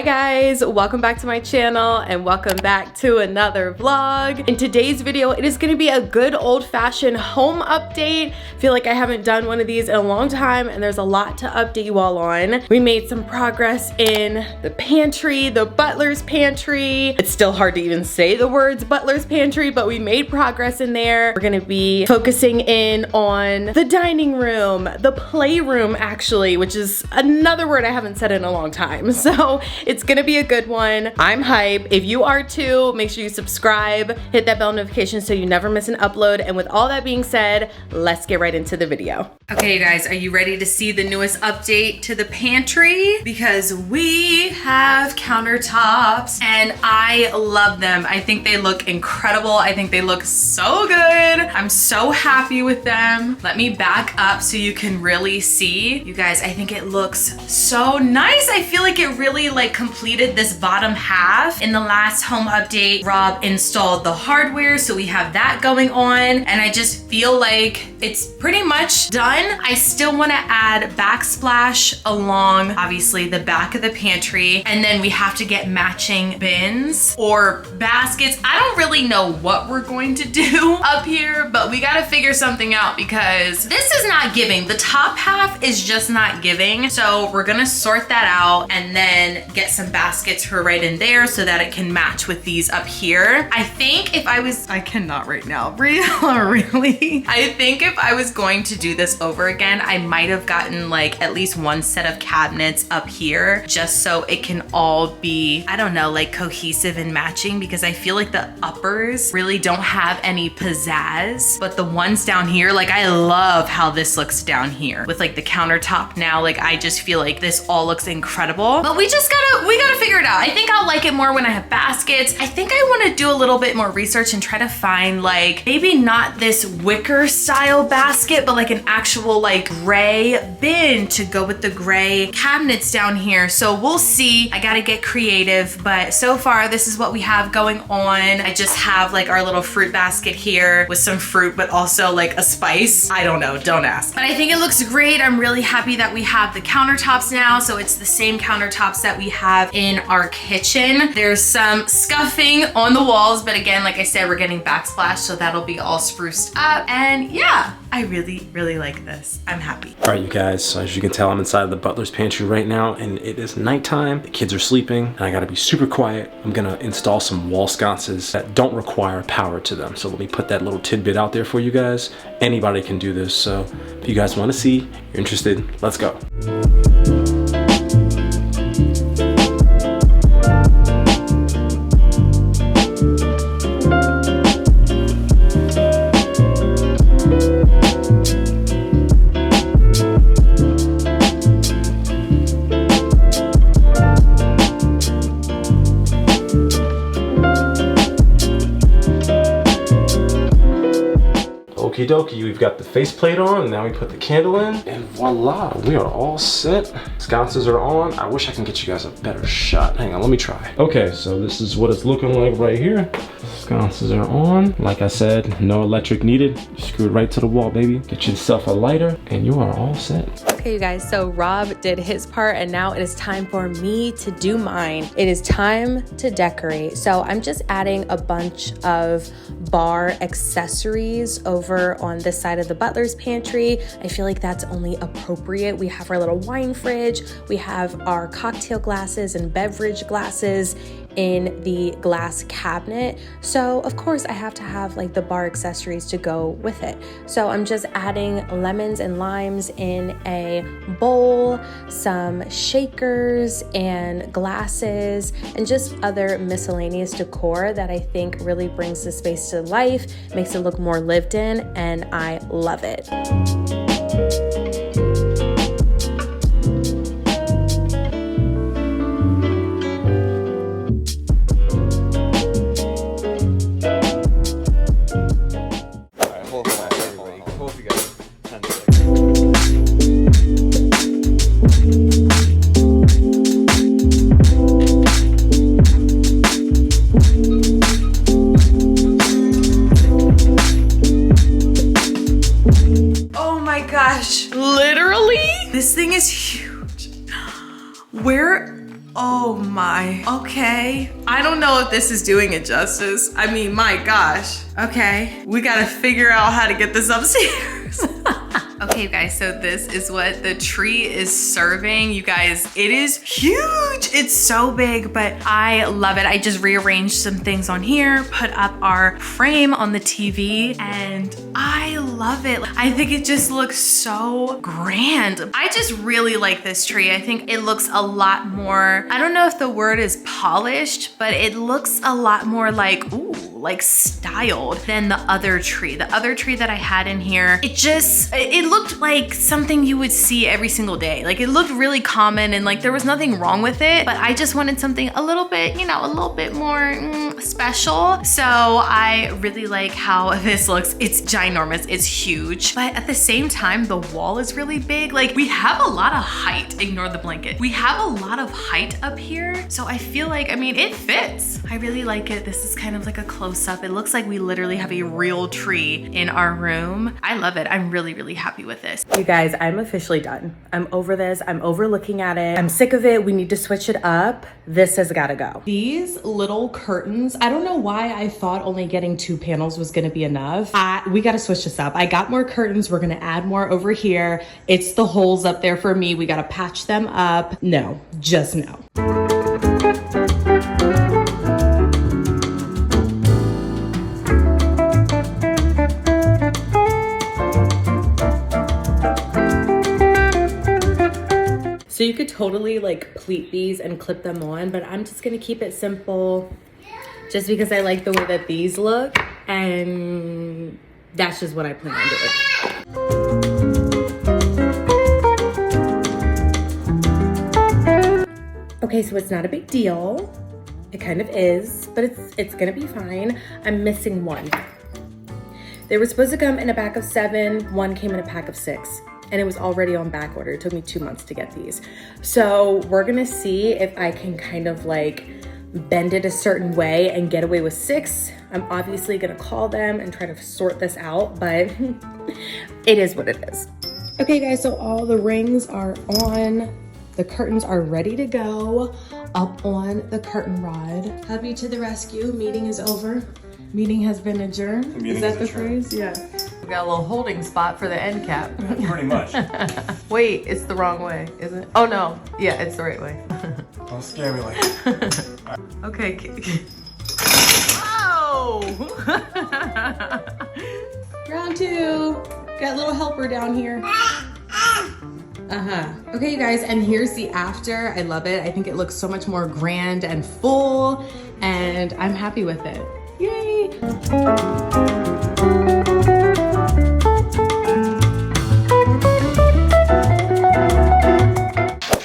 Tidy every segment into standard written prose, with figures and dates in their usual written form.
guys, welcome back to my channel and welcome back to another vlog. In today's video, it is going to be a good old-fashioned home update. I feel like I haven't done one of these in a long time and there's a lot to update you all on. We made some progress in the pantry, the butler's pantry. It's still hard to even say the words butler's pantry, but we made progress in there. We're going to be focusing in on the dining room, the playroom actually, which is another word I haven't said in a long time. So it's gonna be a good one. I'm hype. If you are too, make sure you subscribe, hit that bell notification so you never miss an upload. And with all that being said, let's get right into the video. Okay, you guys, are you ready to see the newest update to the pantry? Because we have countertops and I love them. I think they look incredible. I think they look so good. I'm so happy with them. Let me back up so you can really see. You guys, I think it looks so nice. I feel like it really like completed this bottom half. In the last home update, Rob installed the hardware, so we have that going on, and I just feel like it's pretty much done. I still want to add backsplash along obviously the back of the pantry, and then we have to get matching bins or baskets. I don't really know what we're going to do up here, but we got to figure something out because this is not giving. The top half is just not giving, so we're gonna sort that out and then get some baskets for right in there so that it can match with these up here. I think if I cannot right now, really. I think if I was going to do this over again, I might have gotten like at least one set of cabinets up here just so it can all be, I don't know, like cohesive and matching, because I feel like the uppers really don't have any pizzazz, but the ones down here, like I love how this looks down here with like the countertop now. Like I just feel like this all looks incredible, but we gotta figure it out. I think I'll like it more when I have baskets. I think I want to do a little bit more research and try to find like maybe not this wicker style basket, but like an actual like gray bin to go with the gray cabinets down here. So we'll see. I gotta get creative, but so far this is what we have going on. I just have like our little fruit basket here with some fruit, but also like a spice. I don't know, don't ask. But I think it looks great. I'm really happy that we have the countertops now. So it's the same countertops that we have in our kitchen. There's some scuffing on the walls, but again, like I said, we're getting backsplash, so that'll be all spruced up. And yeah, I really like this. I'm happy. All right, you guys, so as you can tell, I'm inside of the butler's pantry right now, and it is nighttime. The kids are sleeping, and I gotta be super quiet. I'm gonna install some wall sconces that don't require power to them. So let me put that little tidbit out there for you guys. Anybody can do this, so if you guys wanna see, you're interested, let's go. Okie dokie, we've got the faceplate on, and now we put the candle in, and voila, we are all set. Sconces are on. I wish I can get you guys a better shot. Hang on, let me try. Okay, so this is what it's looking like right here. Sconces are on. Like I said, no electric needed. Screw it right to the wall, baby. Get yourself a lighter, and you are all set. Okay, you guys, so Rob did his part and now it is time for me to do mine. It is time to decorate. So I'm just adding a bunch of bar accessories over on this side of the butler's pantry. I feel like that's only appropriate. We have our little wine fridge. We have our cocktail glasses and beverage glasses in the glass cabinet. So of course I have to have like the bar accessories to go with it. So I'm just adding lemons and limes in a bowl, some shakers and glasses, and just other miscellaneous decor that I think really brings the space to life, makes it look more lived in, and I love it. Literally, this thing is huge. Where Oh my, okay. I don't know if this is doing it justice. I mean, my gosh. Okay, we gotta figure out how to get this upstairs. Okay, you guys, so this is what the tree is serving. You guys, it is huge. It's so big, but I love it. I just rearranged some things on here, put up our frame on the TV, and I love it. I think it just looks so grand. I just really like this tree. I think it looks a lot more, I don't know if the word is polished, but it looks a lot more like, ooh, like styled than the other tree. The other tree that I had in here, it looked like something you would see every single day. Like it looked really common and like there was nothing wrong with it, but I just wanted something a little bit, you know, a little bit more special. So I really like how this looks. It's ginormous, it's huge, but at the same time, the wall is really big. Like we have a lot of height, ignore the blanket. We have a lot of height up here. So I feel like, I mean, it fits. I really like it. This is kind of like a close up. It looks like we literally have a real tree in our room. I love it. I'm really, really happy with this. You guys, I'm officially done. I'm over this. I'm over looking at it. I'm sick of it. We need to switch it up. This has got to go. These little curtains, I don't know why I thought only getting 2 panels was going to be enough. We got to switch this up. I got more curtains. We're going to add more over here. It's the holes up there for me. We got to patch them up. No, just no. So you could totally like pleat these and clip them on, but I'm just gonna keep it simple just because I like the way that these look, and that's just what I plan on doing. Okay, so it's not a big deal. It kind of is, but it's gonna be fine. I'm missing one. They were supposed to come in a pack of 7, one came in a pack of 6. And it was already on back order. It took me 2 months to get these. So we're gonna see if I can kind of like bend it a certain way and get away with 6. I'm obviously gonna call them and try to sort this out, but it is what it is. Okay guys, so all the rings are on. The curtains are ready to go up on the curtain rod. Hubby to the rescue, meeting is over. Meeting has been adjourned. Is that the phrase? Yeah. We got a little holding spot for the end cap. Pretty much. Wait, it's the wrong way, isn't it? Oh no, yeah, it's the right way. Don't scare me like that. Okay. Whoa! Round 2. Got a little helper down here. Okay, you guys, and here's the after. I love it. I think it looks so much more grand and full, and I'm happy with it. Yay!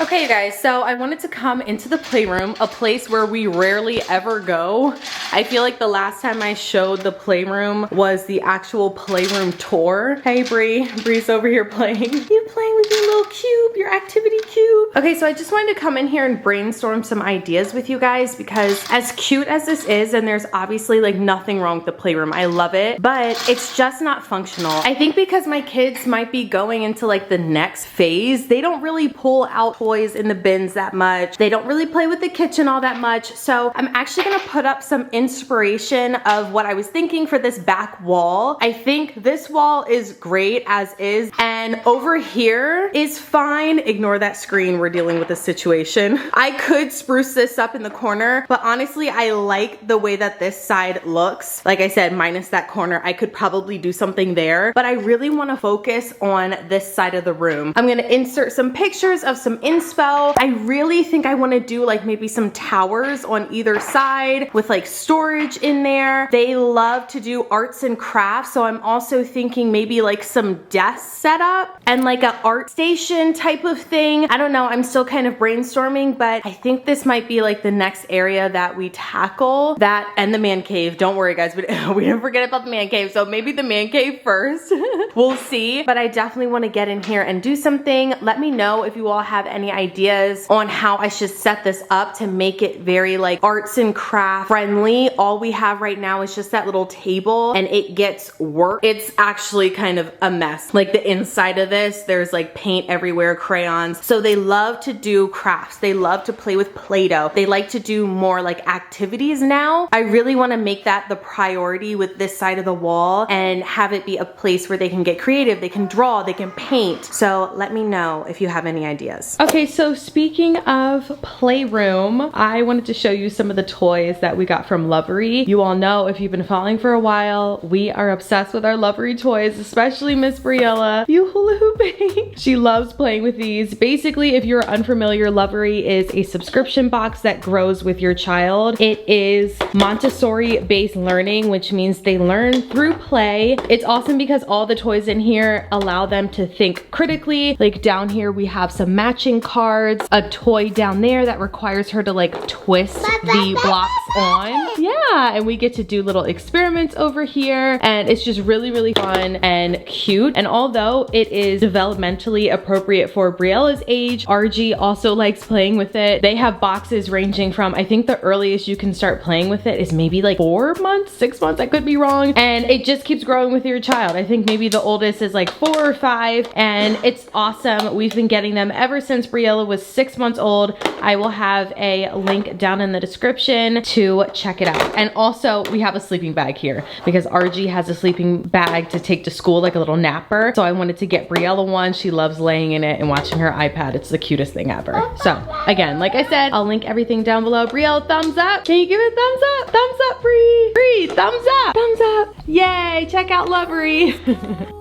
Okay, you guys, so I wanted to come into the playroom, a place where we rarely ever go. I feel like the last time I showed the playroom was the actual playroom tour. Hey, Bree's over here playing. You playing with your little cube, your activity cube. Okay, so I just wanted to come in here and brainstorm some ideas with you guys, because as cute as this is, and there's obviously like nothing wrong with the playroom, I love it, but it's just not functional. I think because my kids might be going into like the next phase, they don't really pull out toys in the bins that much. They don't really play with the kitchen all that much. So I'm actually gonna put up some inspiration of what I was thinking for this back wall. I think this wall is great as is, and over here is fine. Ignore that screen, we're dealing with a situation. I could spruce this up in the corner, but honestly, I like the way that this side looks. Like I said, minus that corner, I could probably do something there, but I really wanna focus on this side of the room. I'm gonna insert some pictures of some inspo. I really think I wanna do like maybe some towers on either side with like storage in there. They love to do arts and crafts, so I'm also thinking maybe like some desks set up and like an art station type of thing. I don't know, I'm still kind of brainstorming, but I think this might be like the next area that we tackle. That and the man cave. Don't worry guys, we didn't forget about the man cave, so maybe the man cave first. We'll see, but I definitely wanna get in here and do something. Let me know if you all have any ideas on on how I should set this up to make it very like arts and craft friendly. All we have right now is just that little table and it gets work. It's actually kind of a mess. Like the inside of this, there's like paint everywhere, crayons. So they love to do crafts. They love to play with Play-Doh. They like to do more like activities now. I really want to make that the priority with this side of the wall and have it be a place where they can get creative, they can draw, they can paint. So let me know if you have any ideas. Okay, so speaking of Playroom, I wanted to show you some of the toys that we got from Lovery. You all know, if you've been following for a while, we are obsessed with our Lovery toys, especially Miss Briella. You hula hooping. She loves playing with these. Basically, if you're unfamiliar, Lovery is a subscription box that grows with your child. It is Montessori-based learning, which means they learn through play. It's awesome because all the toys in here allow them to think critically. Like down here, we have some matching cards, a toy down there that requires her to like twist the blocks on. Yeah, and we get to do little experiments over here, and it's just really, really fun and cute. And although it is developmentally appropriate for Briella's age, RG also likes playing with it. They have boxes ranging from, I think the earliest you can start playing with it is maybe like 4 months, 6 months, I could be wrong. And it just keeps growing with your child. I think maybe the oldest is like 4 or 5, and it's awesome. We've been getting them ever since Briella was 6 months old. I will have a link down in the description to check it out. And also we have a sleeping bag here because RG has a sleeping bag to take to school, like a little napper. So I wanted to get Briella one. She loves laying in it and watching her iPad. It's the cutest thing ever. So again, like I said, I'll link everything down below. Briella, thumbs up. Can you give it a thumbs up? Thumbs up, Brie. Brie, thumbs up. Thumbs up. Yay, check out Lovery.